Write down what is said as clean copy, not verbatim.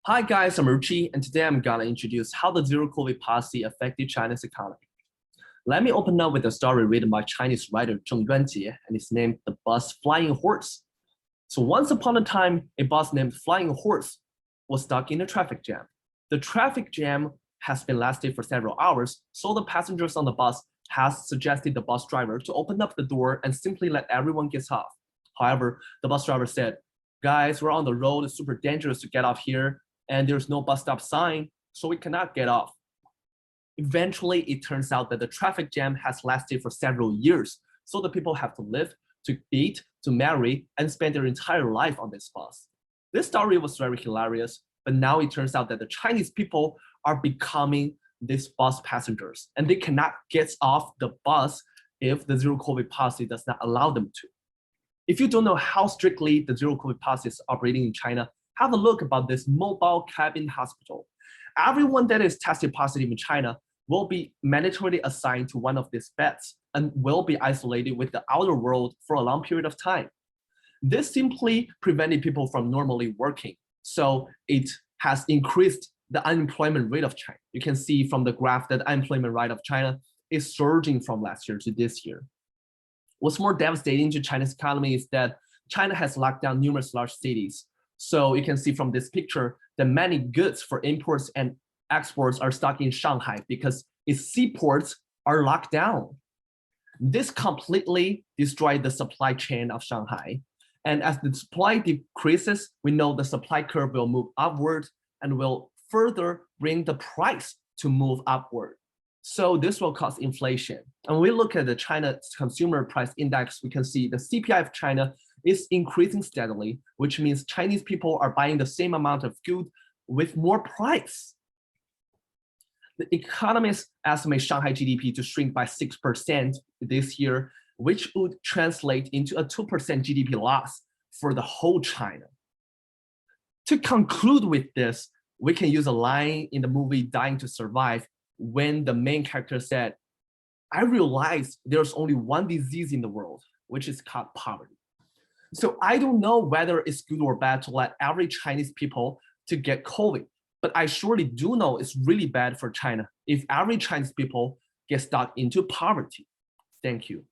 Hi guys, I'm Erchi, and today I'm gonna introduce how the zero COVID policy affected China's economy. Let me open up with a story written by Chinese writer Zheng Yuanjie, and it's named The Bus Flying Horse. So once upon a time, a bus named Flying Horse was stuck in a traffic jam. The traffic jam has been lasting for several hours, so the passengers on the bus has suggested the bus driver to open up the door and simply let everyone get off. However, the bus driver said, guys, we're on the road, it's super dangerous to get off here, and there's no bus stop sign, so we cannot get off. Eventually, it turns out that the traffic jam has lasted for several years, so the people have to live, to eat, to marry, and spend their entire life on this bus. This story was very hilarious, but now it turns out that the Chinese people are becoming these bus passengers, and they cannot get off the bus if the zero COVID policy does not allow them to. If you don't know how strictly the zero COVID policy is operating in China, have a look about this mobile cabin hospital. Everyone that is tested positive in China will be mandatorily assigned to one of these beds and will be isolated with the outer world for a long period of time. This simply prevented people from normally working. So it has increased the unemployment rate of China. You can see from the graph that the unemployment rate of China is surging from last year to this year. What's more devastating to China's economy is that China has locked down numerous large cities. So you can see from this picture that many goods for imports and exports are stuck in Shanghai because its seaports are locked down. This completely destroyed the supply chain of Shanghai. And as the supply decreases, we know the supply curve will move upward and will further bring the price to move upward. So this will cause inflation. And when we look at the China Consumer Price Index, we can see the CPI of China is increasing steadily, which means Chinese people are buying the same amount of good with more price. The economists estimate Shanghai GDP to shrink by 6% this year, which would translate into a 2% GDP loss for the whole China. To conclude with this, we can use a line in the movie Dying to Survive when the main character said, I realized there's only one disease in the world, which is called poverty. So I don't know whether it's good or bad to let every Chinese people to get COVID, but I surely do know it's really bad for China if every Chinese people get stuck into poverty. Thank you.